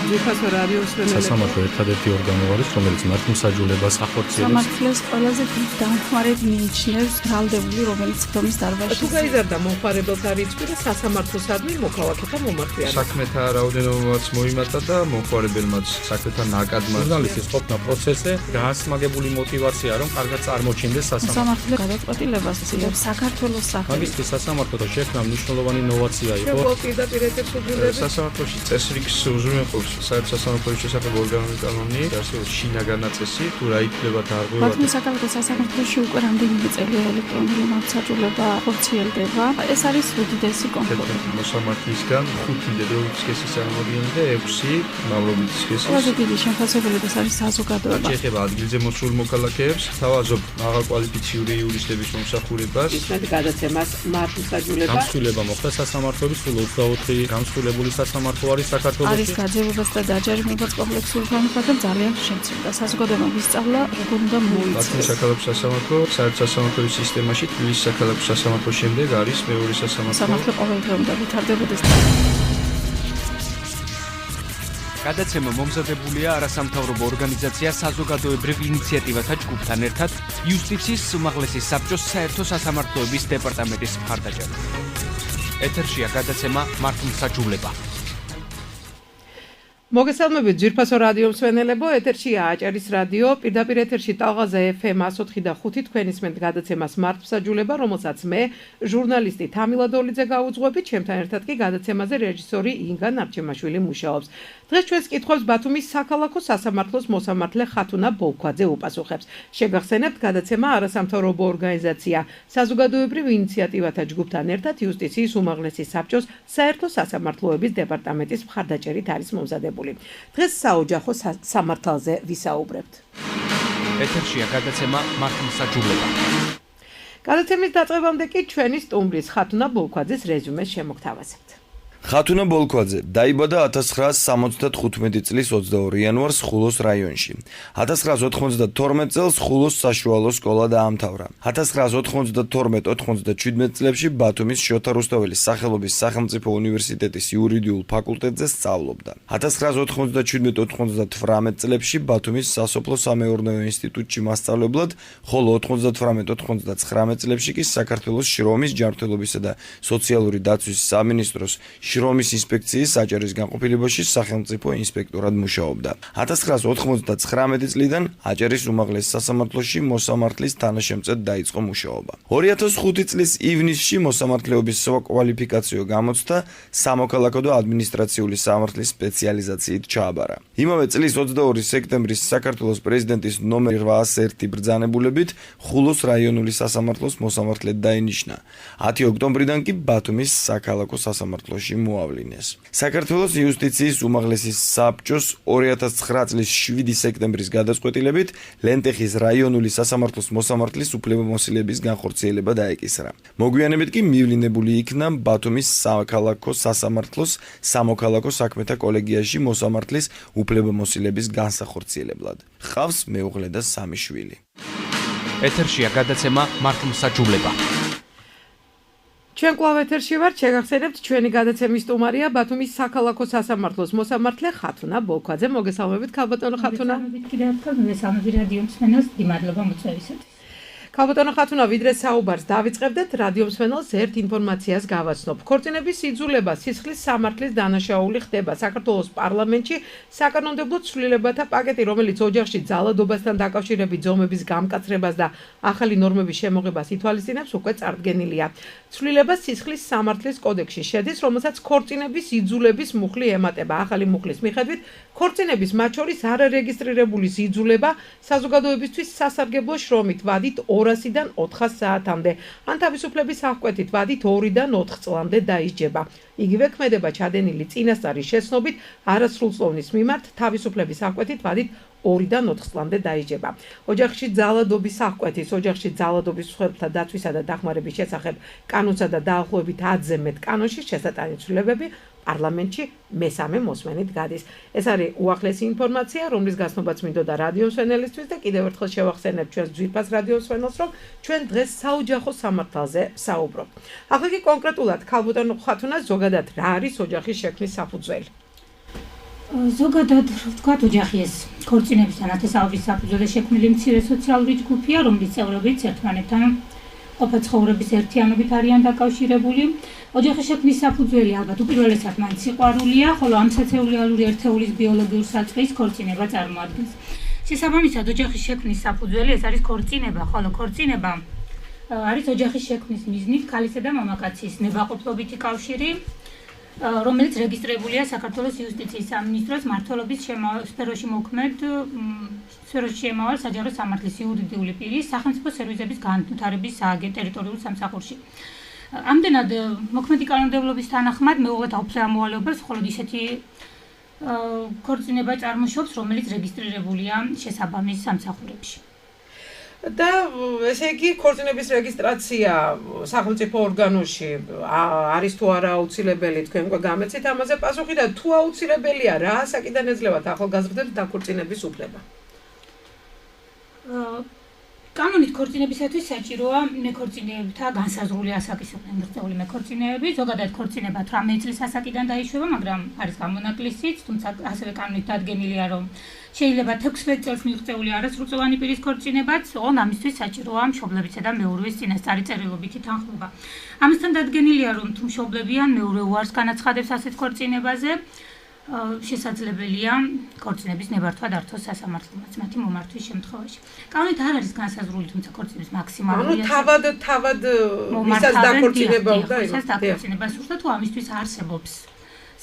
ძვირფასო რადიოს ვენელები. სასამართლო ერთადერთი ორგანო არის, რომელიც მართლმსაჯულებას ახორციელებს. სამართლის ყველაზე დიდ დამხმარედ მიიჩნევს ბრალდებული, რომელიც თომის დარბაზში. თუ გაიზარდა მომხმარებელთა რიცხვი და სასამართლოსადმი მოქალაქეთა მომართვიანება. საქმეთა რაოდენობაც მოიმატა და მომხმარებელმაც საქმეთა ნაკადმა. ჟურნალისტის ყოფნა პროცესზე გაასმაგებული мотиваცია, რომ კარგად წარმოჩინდეს სასამართლო. სამართლის გადაწყვეტილებას ცდილობს საქართველოს სახელით. მაგისტრის სასამართლო შექმნა მნიშვნელოვანი ინოვაცია იყო. პირდაპირ ეთერში უბრუნდები. სასამართლოში წესრიგს უზრუნველყოფს საერთო სასამართლოს შესახებ ორგანოების კანონი, არსებობს შინაგანაწესი, თუ რა იქნება დარღვევა. ბათუმის საკალათო სასამართლოში უკვე რამდენიმე წელია ელექტრონული მართლმსაჯულება ხორციელდება. ეს არის უდიდესი კომფორტი. მოსამართლისგან 5 დედოვის სქესის წარმომადგენელი და 6 მამრობითი სქესის. ყველაზე დიდი შემფასებელი ეს არის საზოგადოება. ეხება ადგილზე მოსულ მოქალაქეებს, თავაზობ მაღალკვალიფიციური იურისტების მომსახურებას. ისმეთ გადაცემას მართლმსაჯულება. გამსხვილება მოხდა სასამართლოების სულ 24 გამსხვილებული სასამართლო არის საქართველოში. არის გაძევებას და დაჯერიმებას კომპლექსური განხორციელება და ძალიან შემცირდა. საზოგადოებამ ისწავლა როგორ უნდა ბათუმის მოიცეს. საკალათო სასამართლო საერთო სასამართლოების სისტემაში თბილისის საკალათო სასამართლოს შემდეგ არის მეორე სასამართლო. სამართლო ყოველდღე უნდა ვითარდებოდეს. გადაცემა მომზადებულია არასამთავრობო ორგანიზაცია საზოგადოებრივ ინიციატივათა ჯგუფთან ერთად იუსტიციის უმაღლესი საბჭოს საერთო სასამართლოების დეპარტამენტის მხარდაჭერით. ეთერშია გადაცემა მართლმსაჯულება. მოგესალმებით ძვირფასო რადიო მსმენელებო, ეთერშია აჭარის რადიო, პირდაპირ ეთერში ტალღაზე FM 104 და 5 თქვენ ისმენთ გადაცემას მართლმსაჯულება, რომელსაც მე, ჟურნალისტი თამილა დოლიძე გავუძღვებით, ჩემთან ერთად კი გადაცემაზე რეჟისორი ინგა ნარჩემაშვილი მუშაობს. დღეს ჩვენს კითხვებს ბათუმის საქალაქო სასამართლოს მოსამართლე ხათუნა ბოლქვაძე უპასუხებს. შეგახსენებთ, გადაცემა არასამთავრობო ორგანიზაცია საზოგადოებრივ ინიციატივათა ჯგუფთან ერთად იუსტიციის უმაღლესი საბჭოს საერთო სასამართლოების დეპარტამენტის მხარდაჭერით არის მომზადებული. დღეს საოჯახო სამართალზე ვისაუბრებთ. ეთერშია გადაცემა მართლმსაჯულება. გადაცემის დაწყებამდე კი ჩვენი სტუმრის ხათუნა ბოლქვაძეს რეზუმეს შემოგთავაზებთ. ხათუნა ბოლქვაძე დაიბადა 1975 წლის 22 იანვარს ხულოს რაიონში. 1992 წელს ხულოს საშუალო სკოლა დაამთავრა. 1992-97 წლებში ბათუმის შოთა რუსთაველის სახელობის სახელმწიფო უნივერსიტეტის იურიდიულ ფაკულტეტზე სწავლობდა. 1997-98 წლებში ბათუმის სასოფლო-სამეურნეო ინსტიტუტში მასწავლებლად, ხოლო 98-99 წლებში კი საქართველოს შრომის, ჯანმრთელობისა და სოციალური დაცვის სამინისტროს შრომის ინსპექციის აჭარის განყოფილებაში სახელმწიფო ინსპექტორად მუშაობდა. 1999 წლიდან აჭარის უმაღლეს სასამართლოში მოსამართლის თანაშემწედ დაიწყო მუშაობა. 2005 წლის ივნისში მოსამართლეობის საკვალიფიკაციო გამოცდა სამოქალაქო და ადმინისტრაციული სამართლის სპეციალიზაციით ჩააბარა. იმავე წლის 22 სექტემბრის საქართველოს პრეზიდენტის ნომერ 801 ბრძანებულებით ხულოს რაიონული სასამართლოს მოსამართლედ დაინიშნა. 10 ოქტომბრიდან კი ბათუმის საქალაქო სასამართლოში მოავლინეს. საქართველოს იუსტიციის უმაღლესი საბჭოს 2009 წლის 7 სექტემბრის გადაწყვეტილებით ლენტეხის რაიონული სასამართლოს მოსამართლის უფლებამოსილების განხორციელება დაეკისრა. მოგვიანებით კი მივლინებული იქნა ბათუმის საქალაქო სასამართლოს სამოქალაქო საქმეთა კოლეგიაში მოსამართლის უფლებამოსილების განსახორციელებლად. ჰყავს მეუღლე და 3 შვილი. ეთერშია გადაცემა მართლმსაჯულება. ჩვენ კვლავ ეთერში ვართ, შეგახსენებთ, ჩვენი გადაცემის სტუმარია ბათუმის საქალაქო სასამართლოს მოსამართლე ხათუნა ბოლქვაძე. მოგესალმებით, ქალბატონო ხათუნა. მოგესალმებით რადიო მსმენელს, მადლობა მოწვევისათვის. ქალბატონო ხათუნა, ვიდრე საუბარს დავიწყებდეთ, რადიო მსმენელს ერთ ინფორმაციას გავაცნობ. ქორწინების სიძულება სისხლის სამართლის დანაშაული ხდება საქართველოს პარლამენტში საკანონმდებლო ცვლილებათა პაკეტი, რომელიც ოჯახში ძალადობასთან დაკავშირებით ზომების გამკაცრებას და ახალი ნორმების შემოღებას ითვალისწინებს, უკვე წარდგენილია. ცვლილება სისხლის სამართლის კოდექსში შედის, რომელსაც ქორწინების სიძულების მუხლი ემატება. ახალი მუხლის მიხედვით, ქორწინების მათ შორის არარეგისტრირებული სიძულება საზოგადოებისთვის სასარგებლო შრომით ვადით 200-დან 400 საათამდე, ან თავისუფლების აღკვეთით ვადით 2-დან 4 წლამდე დაისჯება. იგივე ქმედება ჩადენილი წინასწარის შეცნობით არასრულწლოვნის მიმართ თავისუფლების აღკვეთით ვადით 2-დან 4 წლამდე დაიჯება. ოჯახში ძალადობის აღკვეთის, ოჯახში ძალადობის მსხვერპლთა დაცვისა და დახმარების შესახებ კანონსა და დაახლოებით 10-ზე მეტ კანონში შესატანი ცვლილებები პარლამენტში მესამე მოსმენით გადის. ეს არის უახლესი ინფორმაცია, რომლის გაცნობაც მინდოდა რადიო მსმენელისთვის და კიდევ ერთხელ შევახსენებთ ჩვენს ძვირფას რადიო მსმენელს, რომ ჩვენ დღეს საოჯახო სამართალზე საუბრობთ. ახლა კი კონკრეტულად ქალბატონო ხათუნა, ზოგადად რა არის ოჯახის შექმნის საფუძველი? ზოგადად ვთქვათ, ოჯახი ეს ქორწინებისთან ნათესაობის საფუძველზე შექმნილი მცირე სოციალური ჯგუფია, რომლის წევრებიც ერთმანეთთან ყოფა ცხოვრების ერთიანობით არიან დაკავშირებული. ოჯახის შექმნის საფუძველი ალბათ უპირველესად მაინც სიყვარულია, ხოლო ამ სოციალური ერთეულის ბიოლოგიურ საწყისს ქორწინება წარმოადგენს. შესაბამისად, ოჯახის შექმნის საფუძველი ეს არის ქორწინება, ხოლო ქორწინება არის ოჯახის შექმნის მიზნით ქალისა და მამაკაცის ნებაყოფლობითი კავშირი, რომელიც რეგისტრირებულია საქართველოს იუსტიციის სამინისტროს მმართველობის სფეროში მოქმედ სფეროში შემავალ საჯარო სამართლის იურიდიული პირის სახელმწიფო სერვისების განვითარების ტერიტორიულ სამსახურში. ამდენად მოქმედი კანონმდებლობის თანახმად მეუღლეთა უფლე ამოვალეობას მხოლოდ ისეთი ქორწინება წარმოშობს, რომელიც რეგისტრირებულია შესაბამის სამსახურებში. და ესე იგი ქორწინების რეგისტრაცია სახელმწიფო ორგანოში არის თუ არა აუცილებელი, თქვენ უკვე გამეცით ამაზე პასუხი და თუ აუცილებელია, რა საკიდან ეძლევათ ახალგაზრდებს დაქორწინების უფლება? კანონით ქორწინებისათვის საჭიროა მეკორწინეებთა განსაზღვრული ასაკისობრივ მიღწეული მეკორწინეები. ზოგადად ქორწინება 18 წლის ასაკიდან დაიშვება, მაგრამ არის გამონაკლისიც, თუმცა ასევე კანონით დადგენილია, რომ შეიძლება 16 წელს მიღწეული არასრულწლოვანი პირის ქორწინებაც, ოღონდ ამისთვის საჭიროა მშობლებისა და მეურვეს წინასწარი წერილობითი თანხმობა. ამასთან დადგენილია, რომ თუ მშობლები ან მეურვე უარს განაცხადებს ასეთ ქორწინებაზე, შესაძლებელია ქორწინების ნებართვა დართოს სასამართლომაც მათი მომართვის შემთხვევაში. კანონით არ არის განსაზღვრული, თუმცა ქორწინების მაქსიმალური თავად ვისაც დაქორწინება უნდა იყოს. ვისაც დაქორწინება სურდა, თუ ამისთვის არსებობს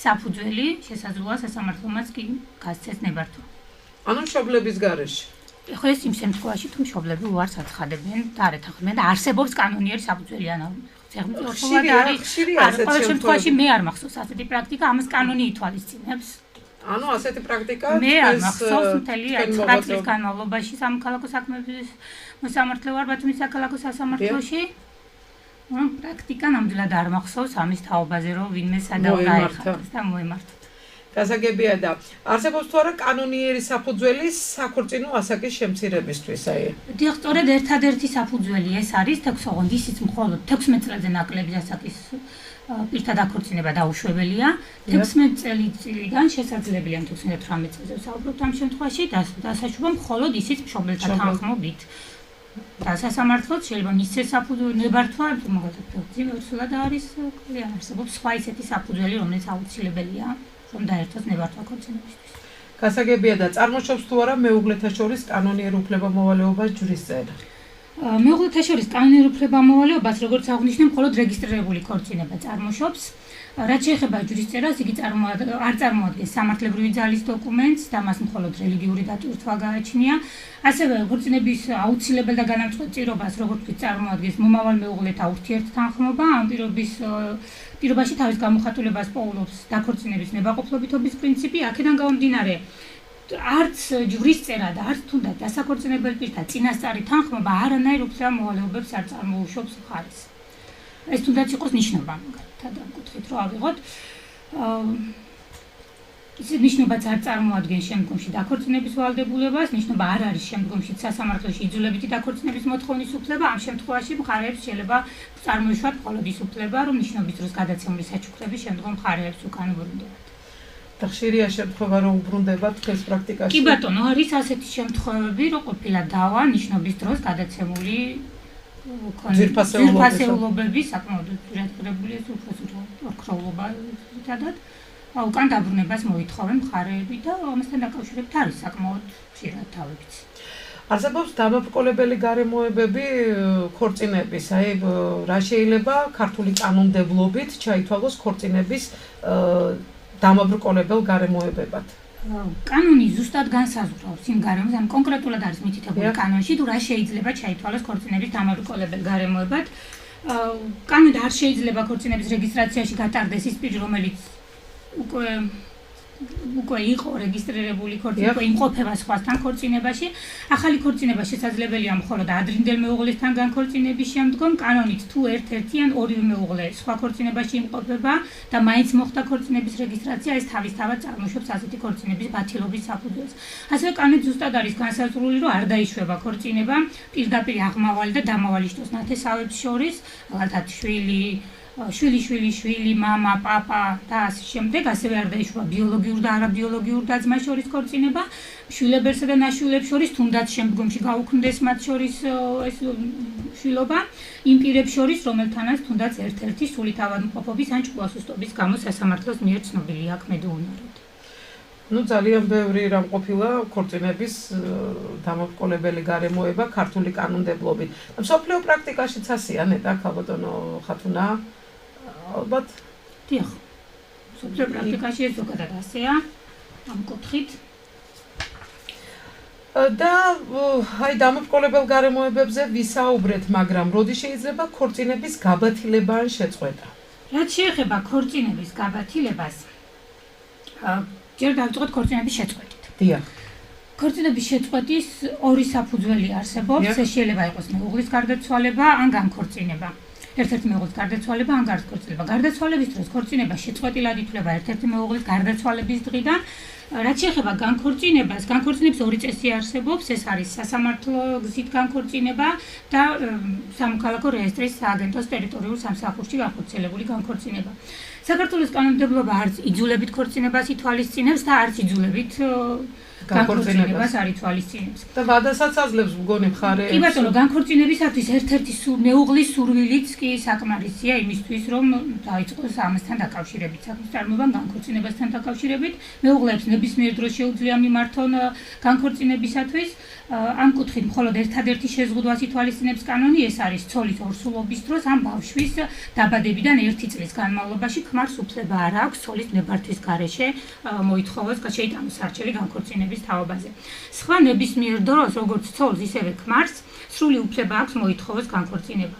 საფუძველი, შესაძლოა სასამართლომაც კი გასცეს ნებართვა. ანუ მშობლების გარეშე. ხო ეს იმ შემთხვევაში, თუ მშობლები უარს აცხადებენ და არ ეთანხმებენ და არსებობს კანონიერი საფუძველი, ანუ ყოველ შემთხვევაში მე არ მახსოვს ასეთი პრაქტიკა, ამას კანონი ითვალისწინებს. ანუ ასეთი პრაქტიკა მე არ მახსოვს მთელი 9 წლის განმავლობაში სამოქალაქო საქმეების მოსამართლე ვარ ბათუმის საქალაქო სასამართლოში. პრაქტიკა ნამდვილად არ მახსოვს ამის თაობაზე, რომ ვინმე სადაო დაეხატეს და მოემართა. გასაგებია და არსებობს თუ არა კანონიერი საფუძველი საქორწინო ასაკის შემცირებისთვის, აი. დიახ, სწორედ ერთადერთი საფუძველი ეს არის 6 ოღონდ ისიც მხოლოდ 16 წელზე ნაკლები ასაკის პირთა დაქორწინება დაუშვებელია. 16 წელიდან შესაძლებელია 18 წელზე ვსაუბრობთ ამ შემთხვევაში დასაშვება მხოლოდ ისიც მშობელთა თანხმობით. და სასამართლოც შეიძლება მისცეს საფუძველი ნებართვა, მაგალითად, პროცედურულად არის, ან არსებობს სხვა ისეთი საფუძველი, რომელიც აუცილებელია. რომ დაერთოს ნებართვა ქორწინებისთვის. გასაგებია და წარმოშობს თუ არა მეუღლეთა შორის კანონიერ უფლებამოვალეობას ჯვრისწერა. მეუღლეთა შორის კანონიერ უფლებამოვალეობას, როგორც აღნიშნე, მხოლოდ რეგისტრირებული ქორწინება წარმოშობს. რაც შეეხება ჯვრისწერას, იგი არ წარმოადგენს სამართლებრივი ძალის დოკუმენტს და მას მხოლოდ რელიგიური დატვირთვა გააჩნია. ასევე ქორწინების აუცილებელ და განამწყვეტ პირობას, როგორც წარმოადგენს მომავალ მეუღლეთა ურთიერთთანხმობა, ამ პირობაში თავის გამოხატულებას პოულობს დაქორწინების ნებაყოფლობითობის პრინციპი, აქედან გამომდინარე, არც ჯვრისწერა და არც თუნდაც დასაქორწინებელ პირთა წინასწარი თანხმობა არანაირ უფლებამოვალეობებს არ წარმოუშვებს მხარეს. ეს თუნდაც იყოს ნიშნობა, მაგალითად, ამ კუთხით რო ავიღოთ. ის ნიშნობაც არ წარმოადგენს შემდგომში დაქორწინების ვალდებულებას, ნიშნობა არ არის შემდგომში სასამართლოში იძულებითი დაქორწინების მოთხოვნის უფლება, ამ შემთხვევაში მხარეებს შეიძლება წარმოიშვათ მხოლოდ ის უფლება, რომ ნიშნობის დროს გადაცემული საჩუქრები შემდგომ მხარეებს უკან უბრუნდებათ. და ხშირია შემთხვევა, რომ უბრუნდებათ ეს პრაქტიკაში? კი ბატონო, არის ასეთი შემთხვევები, რომ ყოფილა დავა ნიშნობის დროს გადაცემული ძვირფასეულობები, საკმაოდ ძირადღირებული ეს უხროულობა ერთადად. უკან დაბრუნებას მოითხოვენ მხარეები და ამასთან დაკავშირებით არის საკმაოდ ხშირად თავებიც. არსებობს დამაბრკოლებელი გარემოებები ქორწინების, აი რა შეიძლება ქართული კანონმდებლობით ჩაითვალოს ქორწინების დამაბრკოლებელ გარემოებებად. კანონი ზუსტად განსაზღვრავს იმ გარემოს, ან კონკრეტულად არის მითითებული კანონში, თუ რა შეიძლება ჩაითვალოს ქორწინების დამაბრკოლებელ გარემოებად. კანონით არ შეიძლება ქორწინების რეგისტრაციაში გატარდეს ის პირი, რომელიც უკვე იყო რეგისტრირებული ქორწინება, იმყოფება სხვასთან ქორწინებაში. ახალი ქორწინება შესაძლებელია მხოლოდ ადრინდელ მეუღლესთან განქორწინების შემდგომ, კანონით თუ ერთ-ერთი ან ორივე მეუღლე სხვა ქორწინებაში იმყოფება და მაინც მოხდა ქორწინების რეგისტრაცია, ეს თავისთავად წარმოშობს ასეთი ქორწინების ბათილობის საფუძველს. ასევე კანონით ზუსტად არის განსაზღვრული, რომ არ დაიშვება ქორწინება პირდაპირ აღმავალი და დამავალი შტოს ნათესავებს შორის, მაგალითად შვილი შვილი, мама, პაპა და ასე შემდეგ, ასევე არ დაიშვა ბიოლოგიურ და არაბიოლოგიურ და-ძმას შორის ქორწინება, შვილებსა და ნაშვილებს შორის, თუნდაც შემდგომში გაუქმდეს მათ შორის ეს შვილობა, იმ პირებს შორის, რომელთანაც თუნდაც ერთ-ერთი სულით ავადმყოფობის ან ჭკუასუსტობის გამო სასამართლოს მიერ ცნობილი აქვს მედეუნაროდ. ძალიან ბევრი რამ ყოფილა ქორწინების დამოუკიდებელი გარემოება ქართული კანონმდებლობით. მსოფლიო პრაქტიკაშიც ასეა, ნეტა ქალბატონო ხათუნა. ალბათ. დიახ. მსოფლიო პრაქტიკაში ეს ზოგადად ასეა. ამ კუთხით. და აი დამოუკიდებელ გარემოებებზე ვისაუბრეთ, მაგრამ როდი შეიძლება ქორწინების გაბათილება ან შეწყვეტა? რაც შეეხება ქორწინების გაბათილებას, ჯერ დავიწყოთ ქორწინების შეწყვეტით. დიახ. ქორწინების შეწყვეტის ორი საფუძველი არსებობს, ეს შეიძლება იყოს მეუღლის გარდაცვალება ან განქორწინება. ერთ-ერთი მეუღლის გარდაცვალება ან განქორწინება. გარდაცვალების დროს ქორწინება შეწყვეტილად ითვლება ერთ-ერთი მეუღლის გარდაცვალების დღიდან. რაც შეეხება განქორწინებას, განქორწინების ორი წესი არსებობს, ეს არის სასამართლო გზით განქორწინება და სამოქალაქო რეესტრის სააგენტოს ტერიტორიულ სამსახურში გახორციელებული განქორწინება. საქართველოს კანონმდებლობა არც იძულებით ქორწინებას ითვალისწინებს და არც იძულებით განქორწინებას არ ითვალისწინებს. და ვადასაც აძლევს მგონი მხარეებს. კი ბატონო, განქორწინებისათვის ერთ-ერთი მეუღლის სურვილიც კი საკმარისია იმისთვის, რომ დაიწყოს ამასთან დაკავშირებით საქმის წარმოება, განქორწინებასთან დაკავშირებით. მეუღლებს ნებისმიერ დროს შეუძლია მიმართონ განქორწინებისათვის. ამ კუთხით მხოლოდ ერთადერთი შეზღუდვას ითვალისწინებს კანონი, ეს არის ცოლის ორსულობის დროს ან ბავშვის დაბადებიდან 1 წლის განმავლობაში ქმარს უფლება არ აქვს ცოლის ნებართვის გარეშე მოითხოვოს შეიტანოს არჩევი განქორწინების თაობაზე. სხვა ნებისმიერ დროს, როგორც ცოლს, ისევე ქმარს, სრული უფლება აქვს მოითხოვოს განქორწინება.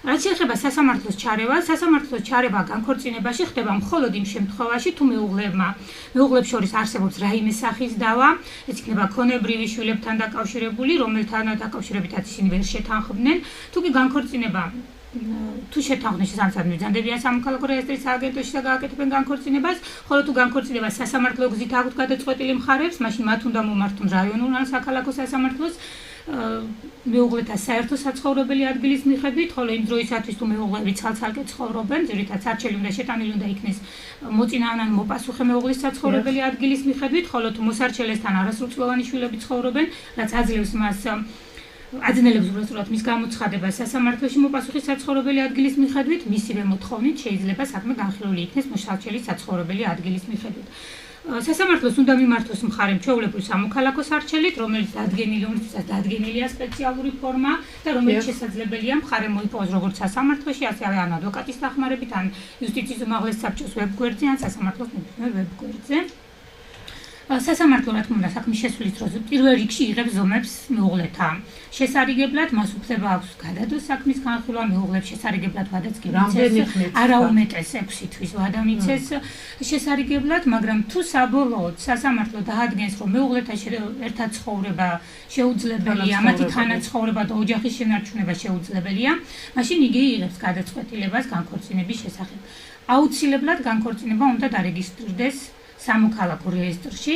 რაც შეეხება სასამართლოს ჩარევას, სასამართლოს ჩარევა განქორწინებაში ხდება მხოლოდ იმ შემთხვევაში, თუ მეუღლებს შორის არსებობს რაიმე სახის დავა, ეს იქნება ქონებრივი შვილებთან დაკავშირებული, რომელთან დაკავშირებითაც ისინი ვერ შეთანხმდნენ, თუ კი განქორწინება თუ შეთანხმდნენ შესაბამისად მიზანდებიან სამოქალაქო რეესტრის სააგენტოში და გააკეთებენ განქორწინებას, ხოლო თუ განქორწინება სასამართლო გზით აქვთ გადაწყვეტილი მხარებს, მაშინ მათ უნდა მომართონ რაიონულ ან საქალაქო სასამართლოს მეუღლეთა საერთო საცხოვრებელი ადგილის მიხედვით, ხოლო იმ დროისათვის თუ მეუღლები ცალ-ცალკე ცხოვრობენ, ზოგადად არჩეული უნდა შეტანილი უნდა იქნეს მოწინააღმდეგე ან მოპასუხე მეუღლის საცხოვრებელი ადგილის მიხედვით, ხოლო თუ მოსარჩელესთან არასრულწლოვანი შვილები ცხოვრობენ, რაც აძლევს მას აძნელებს უბრალოდ მის გამოცხადებას სასამართლოში მოპასუხის საცხოვრებელი ადგილის მიხედვით, მისივე მოთხოვნით შეიძლება საქმე განხილული იქნეს მოსარჩელის საცხოვრებელი ადგილის მიხედვით. სასამართლოს უნდა მიმართოს მხარე ჩვეულებრივ სამოქალაქო სარჩელით, რომელიც დადგენილია სპეციალური ფორმა და რომელიც შესაძლებელია მხარე მოიპოვოს როგორც სასამართლოში, ასევე ან ადვოკატის დახმარებით, ან იუსტიციის უმაღლეს საბჭოს ვებგვერდზე, ან სასამართლოს ნებისმიერ ვებგვერდზე. სასამართლო რა თქმა უნდა საქმის შესრულის დროს პირველ რიგში იღებს ზომებს მეუღლეთა შესარიგებლად, მას უფლება აქვს გადადოს საქმის განხილვა, მეუღლებს შესარიგებლად ვადაც კი მიცეს, არა უმეტეს 6 თვის ვადა მიცეს შესარიგებლად, მაგრამ თუ საბოლოოდ სასამართლო დაადგენს, რომ მეუღლეთა ერთად ცხოვრება შეუძლებელია, მათი თანაცხოვრება და ოჯახის შენარჩუნება შეუძლებელია, მაშინ იგი იღებს გადაწყვეტილებას განქორწინების შესახებ. აუცილებლად განქორწინება უნდა დარეგისტრირდეს სამოქალაქო რეესტრში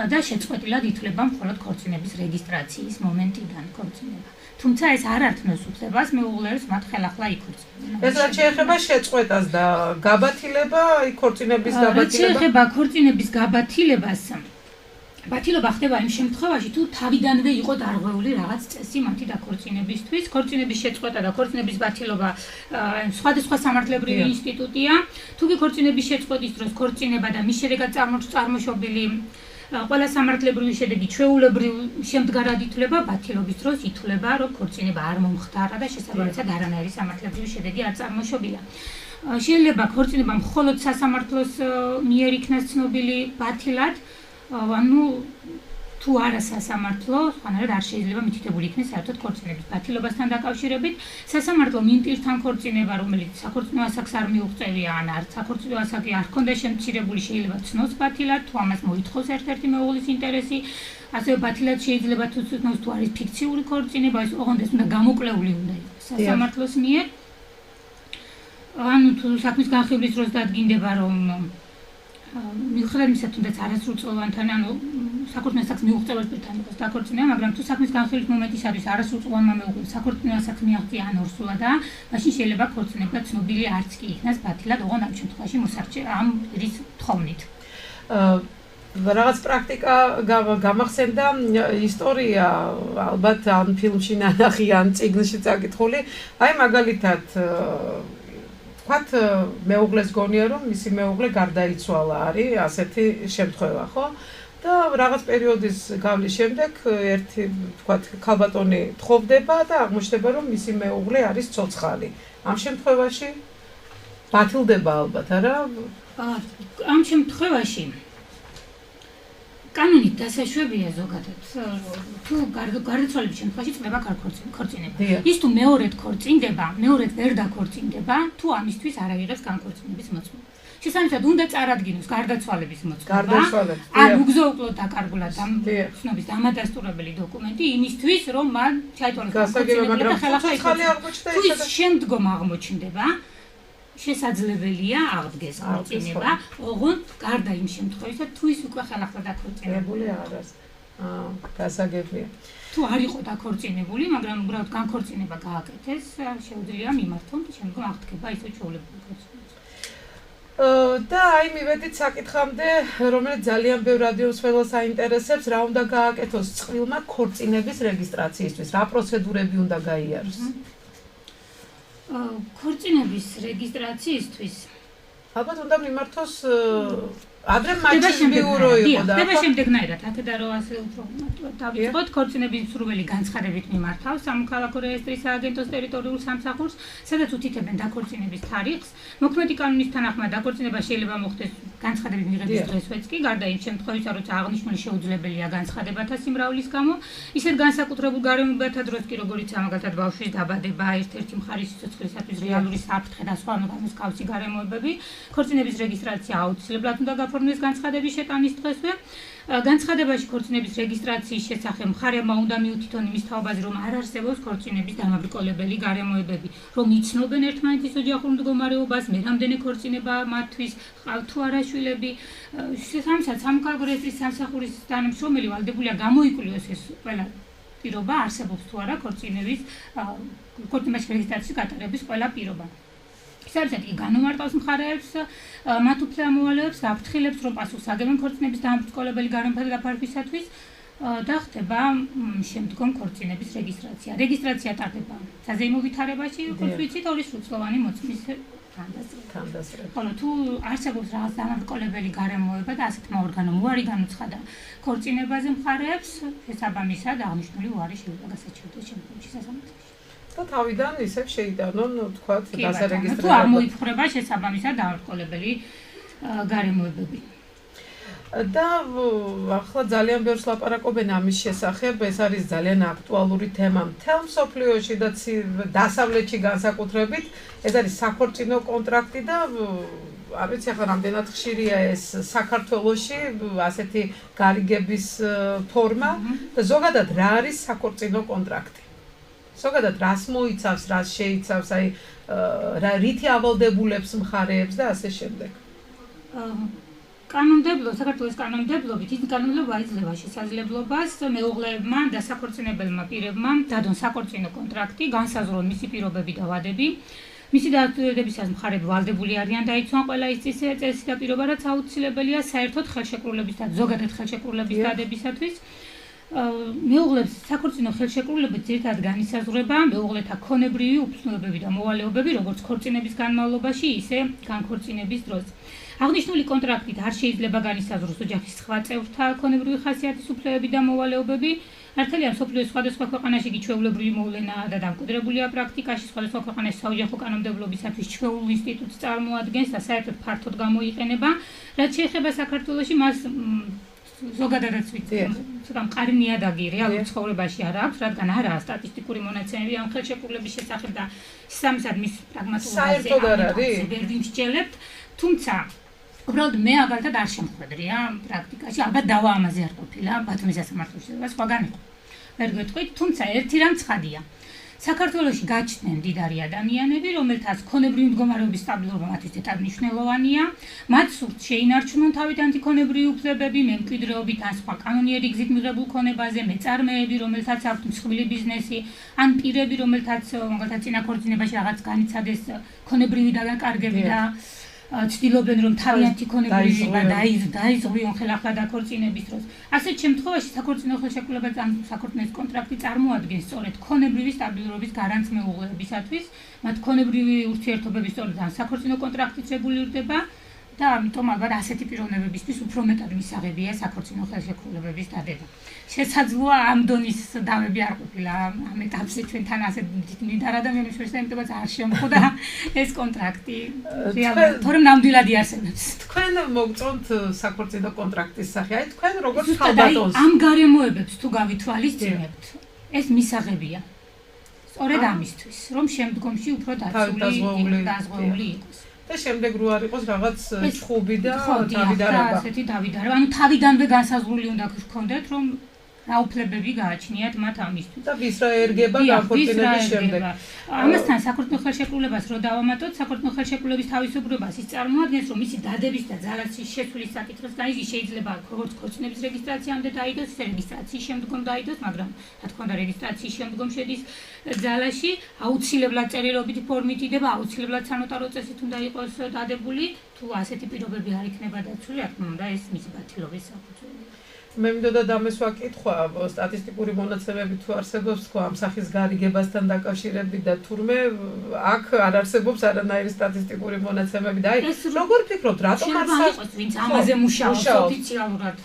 და შეწყვეტილად ითვლება მხოლოდ ქორწინების რეგისტრაციის მომენტიდან ქორწინება. თუმცა ეს არ ართმევს უფლებას მეუღლეებს მათ ხელახლა იქორწინებენ. ეს რაც შეეხება შეწყვეტას და გაბათილება, ქორწინების გაბათილება. რაც შეეხება ქორწინების გაბათილებას, ბათილობა ხდება იმ შემთხვევაში, თუ თავიდანვე იყო დარღვეული რაღაც წესი მათი დაქორწინებისთვის. ქორწინების შეწყვეტა და ქორწინების ბათილობა სხვადასხვა სამართლებრივი ინსტიტუტია. თუ კი ქორწინების შეწყვეტის დროს ქორწინება და მის შედეგად წარმოშობილი ყველა სამართლებრივი შედეგი ჩვეულებრივ შემდგარად ითვლება, ბათილობის დროს ითვლება, რომ ქორწინება არ მომხდარა და შესაბამისად არანაირი სამართლებრივი შედეგი არ წარმოშობილა. შეიძლება ქორწინება მხოლოდ სასამართლოს მიერ იქნას ცნობილი ბათილად, ანუ თუ არა სასამართლო, ხანერად არ შეიძლება მითითებული იქნეს საერთოდ ქორწინების ბათილობასთან დაკავშირებით. სასამართლო იმ პირთან ქორწინება, რომელიც საქორწინო ასაკს არ მიუღწევია, ან არც საქორწინო ასაკი არ ჰქონდა შემცირებული, შეიძლება ცნოს ბათილად, თუ ამას მოითხოვს ერთ-ერთი მეუღლის ინტერესი. ასევე ბათილად შეიძლება თუ ცნოს, თუ არის ფიქციური ქორწინება, ეს ოღონდ უნდა გამოკლეული უნდა იყოს სასამართლოს მიერ. ანუ თუ საქმის განხილვის დროს დადგინდება, რომ მიუხედავად იმისა, თუნდაც არასრულწლოვანთან, ანუ საქორწინო საქმის მიუღწეველ პირთან იყოს დაქორწინება, მაგრამ თუ საქმის განხილვის მომენტისათვის არასრულწლოვანმა მეუღლემ საქორწინო საქმე მიაღწია ან ორსულადაა, მაშინ შეიძლება ქორწინება ცნობილი არც კი იქნას ბათილად, ოღონდ ამ შემთხვევაში მოსარჩე ამ პირის თხოვნით. რაღაც პრაქტიკა გამახსენდა ისტორია, ალბათ ამ ფილმში ნანახი ან წიგნში წაკითხული, აი მაგალითად ვთქვათ მეუღლეს გონია რომ მისი მეუღლე გარდაიცვალა არის ასეთი შემთხვევა, ხო? და რაღაც პერიოდის გავლის შემდეგ ერთი ვთქვათ ქალბატონი თხოვდება და აღმოჩნდება რომ მისი მეუღლე არის ცოცხალი. ამ შემთხვევაში ბათილდება ალბათ, არა? ამ შემთხვევაში კანონით დასაშვებია ზოგადად თუ გარდაცვალების შემთხვევაში წდება ქორწინება. ის თუ მეორედ ქორწინდება, მეორედ ვერ დაქორწინდება, თუ ამისთვის არ აღიღებს განქორწინების მოწმობა. შესაბამისად უნდა წარადგინოს გარდაცვალების მოწმობა. ან უგზო-უკლოდ დაკარგულად ამ ცნობის დამადასტურებელი დოკუმენტი იმისთვის, რომ მან ჩაითვალოს განქორწინება და ხელახლა იქნება. თუ ის შემდგომ აღმოჩნდება, შესაძლებელია აღდგეს ქორწინება, ოღონდ გარდა იმ შემთხვევისა, თუ ის უკვე ხელახლა დაქორწინებული არის. გასაგებია. თუ არ იყო დაქორწინებული, მაგრამ უბრალოდ განქორწინება გააკეთეს, შეუძლია მიმართონ და შემდგომ აღდგება ისე ჩვეულებრივი ქორწინება. და აი მივედით საკითხამდე, რომელიც ძალიან ბევრ რადიომსმენელს აინტერესებს, რა უნდა გააკეთოს წყვილმა ქორწინების რეგისტრაციისთვის, რა პროცედურები უნდა გაიაროს? ქორწინების რეგისტრაციისთვის ალბათ უნდა მიმართოს ადრე მაჩვენებლის ბიურო იყო და ხდება შემდეგნაირად, აქედან რომ ასე უფრო დავიწყოთ, ქორწინების მსურველი განცხადებით მიმართავს სამოქალაქო რეესტრის სააგენტოს ტერიტორიულ სამსახურს, სადაც უთითებენ დაქორწინების თარიღს. მოქმედი კანონის თანახმად დაქორწინება შეიძლება მოხდეს განცხადების მიღების დღესვეც კი, გარდა იმ შემთხვევისა, როცა აღნიშნული შეუძლებელია განცხადებათა სიმრავლის გამო, ისეთ განსაკუთრებულ გარემოებათა დროს კი, როგორიცაა მაგალითად ბავშვის დაბადება, ერთ-ერთი მხარის სიცოცხლისათვის რეალური საფრთხე და სხვა მსგავსი გარემოებები, ქორწინების რეგისტრაცია აუცილებლად უნდა გაფორმდეს განცხადების შეტანის დღესვე. განცხადებაში ქორწინების რეგისტრაციის შესახებ მხარეებმა უნდა მიუთითონ იმის თაობაზე, რომ არ არსებობს ქორწინების დამაბრკოლებელი გარემოებები, რომ იცნობენ ერთმანეთის ოჯახურ მდგომარეობას, მე რამდენი ქორწინება მათთვის, ყავთ თუ არა შვილები. შესაბამისად, სამოქალაქო რეესტრის სამსახურის თანამშრომელი ვალდებულია გამოიკლიოს ეს ყველა პირობა, არსებობს თუ არა ქორწინების რეგისტრაციის გატარების ყველა პირობა. შესაბამისად, იგი განუმარტავს მხარეებს, მათ უფლებამოვალეებს, აფრთხილებს, რომ პასუხს აგებენ ქორწინების დამაბრკოლებელი გარემოებათა დაფარვისათვის და ხდება შემდგომ ქორწინების რეგისტრაცია. რეგისტრაცია ტარდება საზეიმო ვითარებაში, როგორც ვიცით, 2 სრულწლოვანი მოწმის თანდასწრებით. ხოლო თუ არსებობს რაღაც დამაბრკოლებელი გარემოება და ასეთმა ორგანომ უარი განუცხადა ქორწინებაზე მხარეებს, შესაბამისად აღნიშნული უარი შეიძლება გასაჩივრდეს შემდგომში სასამართლოში. და თავიდან ისევ შეიტანონ, თქვათ, დასარეგისტრირება. თუ არ მოიფხრება შესაბამისად დამაბრკოლებელი გარემოებები. და ახლა ძალიან ბევრს ლაპარაკობენ ამის შესახებ, ეს არის ძალიან აქტუალური თემა მთელ მსოფლიოში და დასავლეთში განსაკუთრებით, ეს არის საქორწინო კონტრაქტი და არ ვიცი ახლა რამდენად ხშირია ეს საქართველოში ასეთი გარიგების ფორმა და ზოგადად რა არის საქორწინო კონტრაქტი? ზოგადად რას მოიცავს, რას შეიცავს, აი რითი ავალდებულებს მხარეებს და ასე შემდეგ. საქართველოს კანონმდებლობით ის კანონმდებლობა აძლევა შესაძლებლობას მეუღლეებმა და საქორწინებელმა პირებმა დადონ საქორწინო კონტრაქტი, განსაზღვრონ მისი პირობები და ვადები. მისი დადასტურებისას მხარეები ვალდებული არიან დაიცვან ყველა ის წესი და პირობა, რაც აუცილებელია საერთოდ ხელშეკრულების და ზოგადად ხელშეკრულების დადებისათვის. მეუღლებს საქორწინო ხელშეკრულებით ძირითადად განისაზღვრება მეუღლეთა ქონებრივი უფლებები და მოვალეობები, როგორც ქორწინების განმავლობაში, ისე განქორწინების დროს. აღნიშნული კონტრაქტით არ შეიძლება განისაზღვროს ოჯახის სხვა წევრთა ქონებრივი ხასიათის უფლებები და მოვალეობები. მართალია, მსოფლიოს სხვადასხვა ქვეყანაში კი ჩვეულებრივი მოვლენაა და დამკვიდრებულია პრაქტიკაში, სხვადასხვა ქვეყანაში საოჯახო კანონმდებლობისათვის ჩვეულ ინსტიტუტს წარმოადგენს და საერთოდ ფართოდ გამოიყენება. რაც შეეხება საქართველოში, მას ზოგადადაც ვიცი, ცოტა მყარი ნიადაგი რეალურ ცხოვრებაში არ აქვს, რადგან არაა სტატისტიკური მონაცემები ამ ხელშეკრულების შესახებ და შესაბამისად მის პრაგმატულობაზე ვერ ვიმსჯელებთ, თუმცა უბრალოდ მე მაგალითად არ შემხვედრია პრაქტიკაში, ალბათ დავა ამაზე არ ყოფილა ბათუმის სასამართლოში და სხვაგან იყო. ვერ გვეტყვით, თუმცა ერთი რამ ცხადია. საქართველოში გაჩნდნენ მდიდარი ადამიანები, რომელთაც ქონებრივი მდგომარეობის სტაბილურობა მათთვის ზედმეტად მნიშვნელოვანია. მათ სურთ შეინარჩუნონ თავიდანთი ქონებრივი უფლებები, მემკვიდრეობით ან სხვა კანონიერი გზით მიღებულ ქონებაზე, მეწარმეები, რომელთაც აქვთ მსხვილი ბიზნესი, ან პირები, რომელთაც მაგალითად წინა ქორწინებაში რაღაც განიცადეს ქონებრივი დაკარგები და ცდილობენ რომ თავიანთი ქონებრივება დაიზღვიონ ხელახლა დაქორწინების დროს. ასეთ შემთხვევაში საქორწინო ხელშეკრულება ან საქორწინო კონტრაქტი წარმოადგენს სწორედ ქონებრივი სტაბილურობის გარანტს მეუღლეებისათვის. მათ ქონებრივი ურთიერთობები სწორედ ამ საქორწინო კონტრაქტით რეგულირდება და ამიტომ ალბათ ასეთი პიროვნებებისთვის უფრო მეტად მისაღებია საქორწინო ხელშეკრულებების დადება. შესაძლოა ამ დონის დავები არ ყოფილა ამ ეტაპზე ჩვენთან ასეთ მდიდარ ადამიანებს შორის, ამიტომაც არ შემოხდა ეს კონტრაქტი. რეალურად თორემ ნამდვილად იარსებებს. თქვენ მოგწონთ საქორწინო კონტრაქტის სახე. აი თქვენ როგორც ხალბატონს ამ გარემოებებს თუ გავითვალისწინებთ, ეს მისაღებია. სწორედ ამისთვის, რომ შემდგომში უფრო დაზღვეული იყოს. და შემდეგ რო არ იყოს რაღაც ჩხუბი და თავიდანობა. ასეთი თავიდანობა. ანუ თავიდანვე განსაზღვრული უნდა გქონდეთ, რომ რა უფლებები გააჩნიათ მათ ამისთვის. და ვის რა ერგება განხორციელების შემდეგ. ამასთან საქორწინო ხელშეკრულებას რო დავამატოთ, საქორწინო ხელშეკრულების თავისებურებას ის წარმოადგენს, რომ მისი დადების და ძალაცის შეცვლის საკითხს განიზი შეიძლება როგორც ქორწინების რეგისტრაციამდე დაიდოს, ისე რეგისტრაციის შემდგომ დაიდოს, მაგრამ რა თქმა უნდა რეგისტრაციის შემდგომ შედის ძალაში, აუცილებლად წერილობითი ფორმით იდება, აუცილებლად სანოტარო წესით უნდა იყოს დადებული, თუ ასეთი პირობები არ იქნება დაცული, რა თქმა უნდა ეს მისი ბათილობის საფუძველია. მე მინდოდა დამეს ვაკითხვა სტატისტიკური მონაცემები თუ არსებობს თქვა ამ სახის გარიგებასთან დაკავშირებით და თურმე აქ არ არსებობს არანაირი სტატისტიკური მონაცემები და აი როგორ ფიქრობთ რატომ არ იყოს ვინც ამაზე მუშაობს ოფიციალურად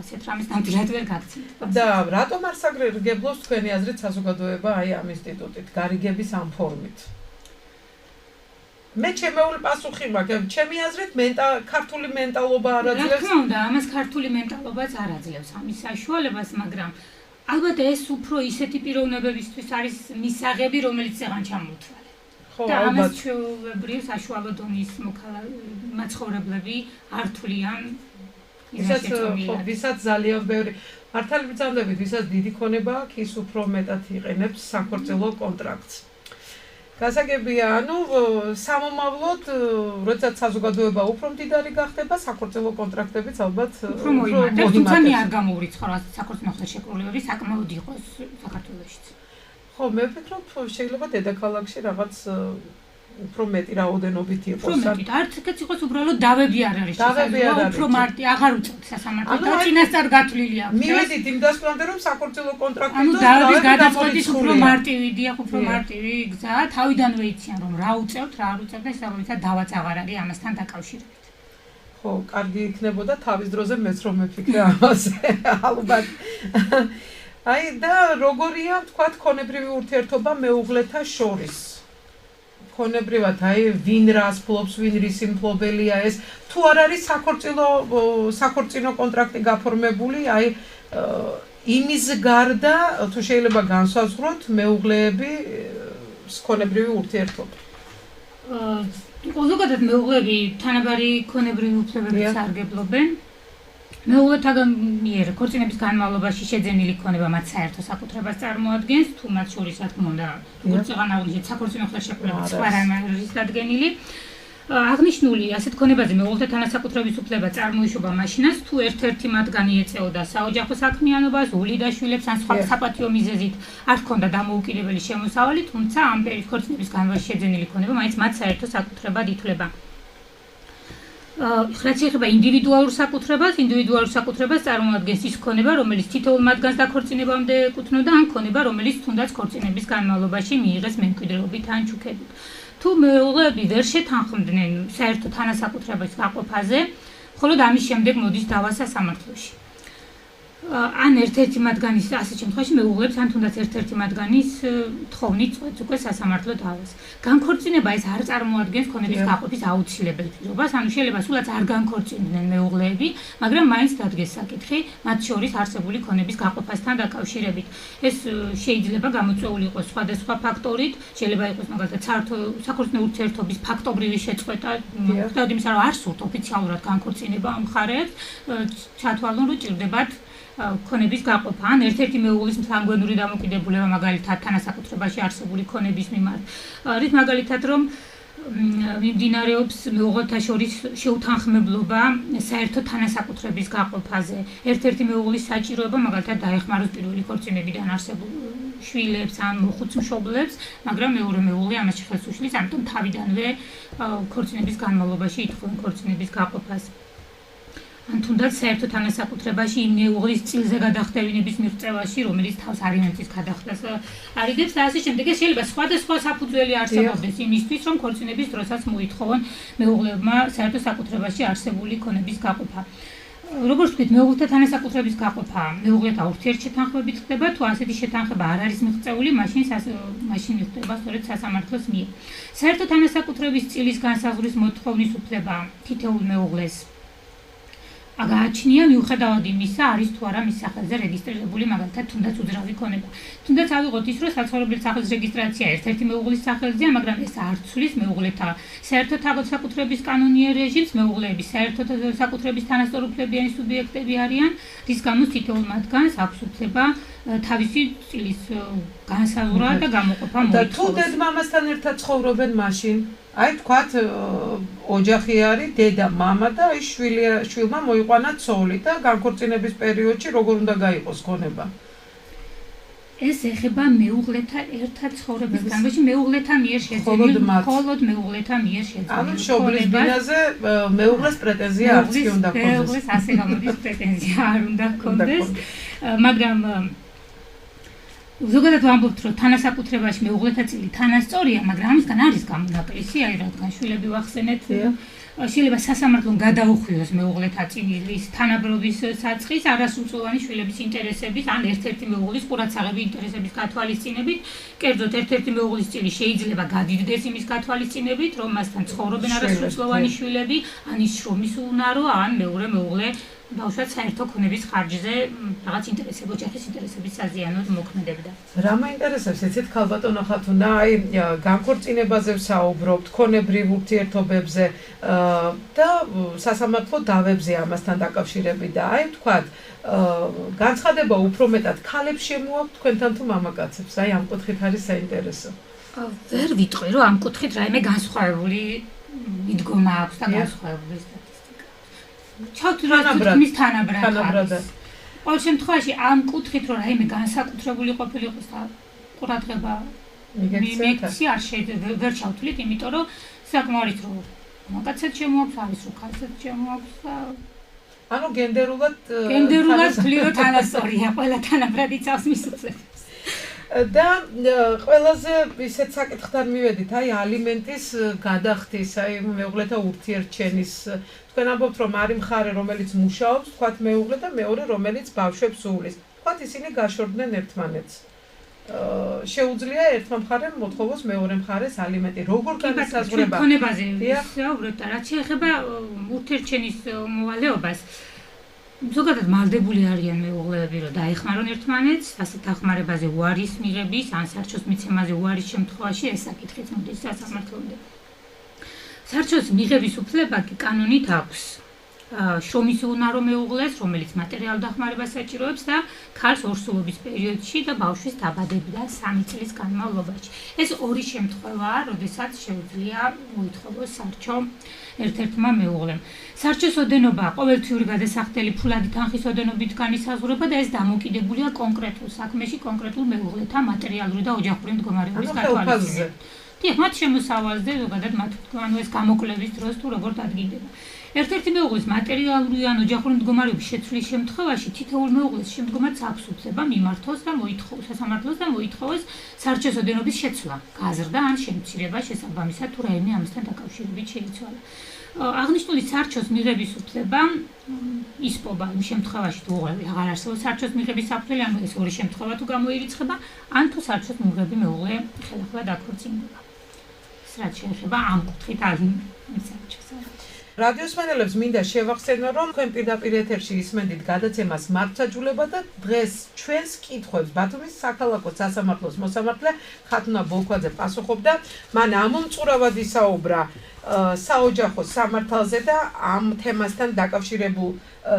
ასეთ რამეს ნამდვილად ვერ გაგცნობთ და რატომ არ საგრეგებლოს თქვენი აზრით საზოგადოება აი ამ ინსტიტუტით გარიგების ამ ფორმით მე ჩემეული პასუხი მაქვს, ჩემი აზრით ქართული მენტალობა არ აძლევს. რა თქმა უნდა, ამას ქართული მენტალობაც არ აძლევს ამის საშუალებას, მაგრამ ალბათ ეს უფრო ისეთი პიროვნებებისთვის არის მისაღები, რომელიც წეღან ჩამოთვალე. და ამას ჩვეულებრივ საშუალო დონის მაცხოვრებლები არ თვლიან. ვისაც ძალიან ბევრი მართალი ბრძანდებით, ვისაც დიდი ქონება აქვს, ის უფრო მეტად იყენებს საქორწილო კონტრაქტს. გასაგებია, ანუ სამომავლოდ, როდესაც საზოგადოება უფრო მდიდარი გახდება, საქორწილო კონტრაქტებიც ალბათ უფრო მოიმატებს, თუმცა მე არ გამოვრიცხავ საქორწინო ხელშეკრულებები საკმაოდ იყოს საქართველოშიც. ხო, მე ვფიქრობ, შეიძლება დედაქალაქში რაღაც უფრო მეტი რაოდენობით იყოს. უფრო მეტი, არც ეგეც იყოს უბრალოდ დავები არ არის. უფრო მარტი აღარ უწევთ სასამართლოდ და წინასწარ გათვლილი აქვს. მივედით იმ დასკვნამდე, რომ საქორწილო კონტრაქტი და დავების გადაწყვეტის უფრო მარტივი დია, უფრო მარტივი გზა, თავიდანვე იციან რომ რა უწევთ, რა არ უწევთ და საბოლოოდ დავაც აღარ არის ამასთან დაკავშირებით. ხო, კარგი იქნებოდა თავის დროზე მეც რომ მეფიქრე ამაზე. ალბათ. აი და როგორია, თქვათ, ქონებრივი ურთიერთობა მეუღლეთა შორის? ქონებრივად, აი, ვინ რას ფლობს, ვინ რის იმფლობელია ეს, თუ არ არის საქორწინო კონტრაქტი გაფორმებული, აი, იმის გარდა, თუ შეიძლება განსაზღვროთ მეუღლეები ქონებრივი ურთიერთობა. ზოგადად მეუღლეები თანაბარი ქონებრივი უფლებებით სარგებლობენ. მეუღლეთაგან მიერ ქორწინების განმავლობაში შეძენილი ქონება მათ საერთო საკუთრებას წარმოადგენს, თუ მათ შორის რა თქმა უნდა, როგორც წეგან აღნიშნეთ, საქორწინო ხელშეკრულებით სხვა რამ არის დადგენილი. აღნიშნული ასეთ ქონებაზე მეუღლეთა თანასაკუთრების უფლება წარმოიშობა მაშინაც, თუ ერთ-ერთი მათგანი ეწეოდა საოჯახო საქმიანობას, ული და შვილებს ან სხვა საპატიო მიზეზით არ ჰქონდა დამოუკიდებელი შემოსავალი, თუმცა ამ ქორწინების განმავლობაში შეძენილი ქონება მაინც მათ საერთო საკუთრებად ითვლება. რაც ეხება ინდივიდუალურ საკუთრებას წარმოადგენს ის ქონება, რომელიც თითოეულ მათგანს დაქორწინებამდე ეკუთვნოდა, ან ქონება, რომელიც თუნდაც ქორწინების განმავლობაში მიიღეს მემკვიდრეობით ან ჩუქებით. თუ მეუღლეები ვერ შეთანხმდნენ საერთო თანასაკუთრების გაყოფაზე, მხოლოდ ამის შემდეგ მოდის დავა სასამართლოში. ან ერთ-ერთი მათგანის ასეთ შემთხვევაში მეუღლეებს ან თუნდაც ერთ-ერთი მათგანის თხოვნით წყვეტს უკვე სასამართლო დავას. განქორწინება ეს არ წარმოადგენს ქონების გაყოფის აუცილებელ პირობას, ანუ შეიძლება სულაც არ განქორწინდნენ მეუღლეები, მაგრამ მაინც დადგეს საკითხი მათ შორის არსებული ქონების გაყოფასთან დაკავშირებით. ეს შეიძლება გამოწვეული იყოს სხვადასხვა ფაქტორით, შეიძლება იყოს მაგალითად საქორწინო ურთიერთობის ფაქტობრივი შეწყვეტა, მხოლოდ იმისა, რომ არ სურთ ოფიციალურად განქორწინება ამ მხარეებს, ჩათვალონ, რომ ჭირდებათ ქონების გაყოფა ან ერთ-ერთი მეუღლის მთლიანგვენური დამოკიდებულება მაგალითად თანასაკუთრებაში არსებული ქონების მიმართ. არის მაგალითად რომ მიმდინარეობს მეუღლეთა შორის შეუთანხმებლობა საერთო თანასაკუთრების გაყოფაზე. ერთ-ერთი მეუღლის საჭიროება მაგალითად დაეხმაროს პირველი ქორწინებიდან არსებულ შვილებს ან მოხუც მშობლებს, მაგრამ მეორე მეუღლე ამას ხელს უშლის, ამიტომ თავიდანვე ქორწინების განმავლობაში ითხოვენ ქორწინების გაყოფას. ან თუნდაც საერთო თანასაკუთრებაში იმ მეუღლის წილზე გადახდევინების მიღწევაში, რომელიც თავს ალიმენტის გადახდას არიდებს და ასე შემდეგ. ეს შეიძლება სხვადასხვა საფუძველი არსებობდეს იმისთვის, რომ ქორწინების დროსაც მოითხოვონ მეუღლებმა საერთო საკუთრებაში არსებული ქონების გაყოფა. როგორც ვთქვით, მეუღლეთა თანასაკუთრების გაყოფა მეუღლეთა ურთიერთშეთანხმებით ხდება, თუ ასეთი შეთანხმება არ არის მიღწეული, მაშინ ხდება სწორედ სასამართლოს მიერ. საერთო თანასაკუთრების წილის განსაზღვრის მოთხოვნის უფლება თითოეულ მეუღლეს გააჩნია მიუხედავად იმისა, არის თუ არა მის სახელზე რეგისტრირებული მაგალითად თუნდაც უძრავი ქონება. თუნდაც ავიღოთ ის, რომ საცხოვრებელ სახლის რეგისტრაცია ერთ-ერთი მეუღლის სახელზეა, მაგრამ ეს არ ცვლის მეუღლეთა საერთო საკუთრების კანონიერ რეჟიმს. მეუღლეები საერთო საკუთრების თანასწორუფლებიანი სუბიექტები არიან, რის გამოც თითოეულ მათგანს აქვს უფლება თავისი წილის განსაზღვრა და გამოყოფა მოითხოვოს. თუ დედ-მამასთან ერთად ცხოვრობენ მაშინ აი თქვათ ოჯახი არის დედა, მამა და აი შვილმა მოიყვანა ცოლი და განქორწინების პერიოდში როგორ უნდა გაიყოს ქონება? ეს ეხება მეუღლეთა ერთად ცხოვრების განმავლობაში მეუღლეთა მიერ შეძენილ მხოლოდ მეუღლეთა მიერ შეძენილ. ანუ მშობლის ბინაზე მეუღლეს პრეტენზია არც კი უნდა ქონდეს. მეუღლეს ასე გამოდის პრეტენზია არ უნდა ქონდეს, მაგრამ ზოგადად ვამბობთ, რომ თანასაკუთრებაში მეუღლეთა წილი თანასწორია, მაგრამ ამისგან არის გამონაკლისი, აი რადგან შვილები ვახსენეთ, შეიძლება სასამართლომ გადაუხვიოს მეუღლეთა წილის თანაბრობის საწყის არასრულწლოვანი შვილების ინტერესების ან ერთ-ერთი მეუღლის ყურადსაღები ინტერესების გათვალისწინებით. კერძოდ ერთ-ერთი მეუღლის წილი შეიძლება გადიდდეს იმის გათვალისწინებით, რომ მასთან ცხოვრობენ არასრულწლოვანი შვილები, ან ის შრომის უნარო, ან მეორე მეუღლე ბავშვად საერთო ქონების ხარჯზე რაღაც ინტერესები, ოჯახის ინტერესების საზიანოდ მოქმედებდა. რა მაინტერესებს ეცეთ ქალბატონო ხათუნა, აი განქორწინებაზე ვსაუბრობთ, ქონებრივ ურთიერთობებზე და სასამართლო დავებზე ამასთან დაკავშირებით და აი ვთქვათ, განცხადება უფრო მეტად ქალებს შემოაქვთ თქვენთან თუ მამაკაცებს? აი ამ კუთხით არის საინტერესო. ვერ ვიტყვი, რომ ამ კუთხით რაიმე განსხვავებული მიდგომა აქვს და განსხვავებული ჩავთვლით თანაბრად. ყოველ შემთხვევაში ამ კუთხით რომ რაიმე განსაკუთრებული ყოფილიყოს და ყურადღება მიექცი არ შეიძლება ვერ ჩავთვლით, იმიტომ რომ საკმაოდ რომ მამაკაცებს შემოაქვს, არის რომ ქალებს შემოაქვს და ანუ გენდერულად ვთვლი რომ თანასწორია, ყველა თანაბრად იცავს მის უფლებას. და ყველაზე ისეთ საკითხთან მივედით, აი ალიმენტის გადახდის, აი მეუღლეთა ურთიერთჩენის. თქვენ ამბობთ, რომ არის მხარე, რომელიც მუშაობს, თქვათ მეუღლე და მეორე, რომელიც ბავშვებს უვლის. თქვათ ისინი გაშორდნენ ერთმანეთს. შეუძლია ერთმა მხარემ მოთხოვოს მეორე მხარეს ალიმენტი. როგორ განისაზღვრება? ქონებაზე ვისაუბროთ და რაც შეეხება ურთიერთჩენის მოვალეობას. ზოგადად მალდებული არიან მეუღლეები, რომ დაეხმარონ ერთმანეთს, ასეთ დახმარებაზე უარის მიღების, ან სარჩოს მიცემაზე უარის შემთხვევაში ეს საკითხიც მოდის სასამართლომდე. სარჩოს მიღების უფლება კი კანონით აქვს შრომის უნარო მეუღლეს, რომელიც მატერიალურ დახმარებას საჭიროებს და ქალს ორსულობის პერიოდში და ბავშვის დაბადებიდან 3 წლის განმავლობაში. ეს ორი შემთხვევაა, როდესაც შეუძლია მოითხოვოს სარჩო ერთ-ერთმა მეუღლემ. სარჩოს ოდენობა ყოველთვიური გადასახდელი ფულადი თანხის ოდენობით განისაზღვრება და ეს დამოკიდებულია კონკრეტულ საქმეში, კონკრეტულ მეუღლეთა მატერიალური და ოჯახური მდგომარეობის გათვალისწინებით. მათ შემოსავალზე ზოგადად მათ ანუ ეს გამოკვლევის დროს თუ როგორ დადგინდება. ერთ-ერთი მეუღლის მატერიალური ან ოჯახური მდგომარეობის შეცვლის შემთხვევაში თითოეულ მეუღლეს შემდგომაც აქვს უფლება მიმართოს და მოითხოვოს სასამართლოს და მოითხოვოს სარჩოს ოდენობის შეცვლა, გაზრდა ან შემცირება შესაბამისად თუ რაიმე ამასთან დაკავშირებით შეიცვალა. აღნიშნული სარჩოს მიღების უფლება ისპობა იმ შემთხვევაში თუ აღარ არსებობს სარჩოს მიღების საფუძველი, ანუ ეს ორი შემთხვევა თუ გამოირიცხება, ან თუ სარჩოს მიღები მეუღლე ხელახლა დაქორწინდება. რაც შეეხება ამ კუთხით სარჩოს. რადიოს მსმენელებს მინდა შევახსენო, რომ თქვენ პირდაპირ ეთერში ისმენდით გადაცემას მართლმსაჯულება და დღეს ჩვენს კითხვებს ბათუმის საქალაქო სასამართლოს მოსამართლე ხათუნა ბოლქვაძე პასუხობდა. მან ამომწყურავად ისაუბრა საოჯახო სამართალზე და ამ თემასთან დაკავშირებულ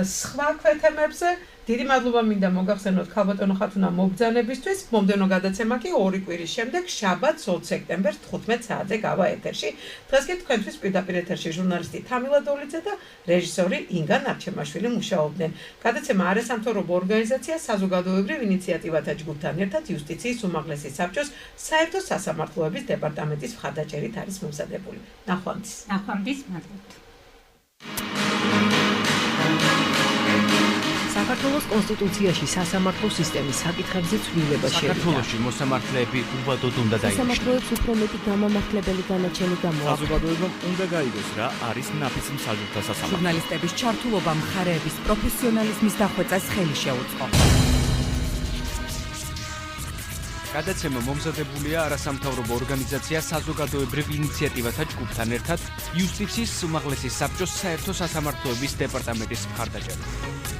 სხვა ქვეთემებზე დიდი მადლობა მინდა მოგახსენოთ ქალბატონო ხათუნა მობრძანებისთვის. მომდევნო გადაცემა კი 2 კვირის შემდეგ შაბათს 20 სექტემბერს 15 საათზე გავა ეთერში. დღეს კი თქვენთვის პირდაპირ ეთერში ჟურნალისტი თამილა დოლიძე და რეჟისორი ინგა ნარჩემაშვილი მუშაობდნენ. გადაცემა არასამთავრობო ორგანიზაცია საზოგადოებრივ ინიციატივათა ჯგუფთან ერთად იუსტიციის უმაღლესი საბჭოს საერთო სასამართლოების დეპარტამენტის მხარდაჭერით არის მომზადებული. ნახვამდის. ნახვამდის მადლობთ. საქართველოს კონსტიტუციაში სასამართლო სისტემის საკითხებზე ცვლილება შევიდა. საქართველოში მოსამართლეები უბადოდ უნდა დაინიშნოს. სასამართლოებს უფრო მეტი გამამართლებელი განაჩენი გამოაქვთ. საზოგადოებამ უნდა გაიგოს რა არის ნაფიც მსაჯულთა სასამართლო. ჟურნალისტების ჩართულობა მხარეების პროფესიონალიზმის დახვეწას ხელი შეუწყო. გადაცემა მომზადებულია არასამთავრობო ორგანიზაცია საზოგადოებრივ ინიციატივათა ჯგუფთან ერთად იუსტიციის უმაღლესი საბჭოს საერთო სასამართლოების დეპარტამენტის მხარდაჭერით.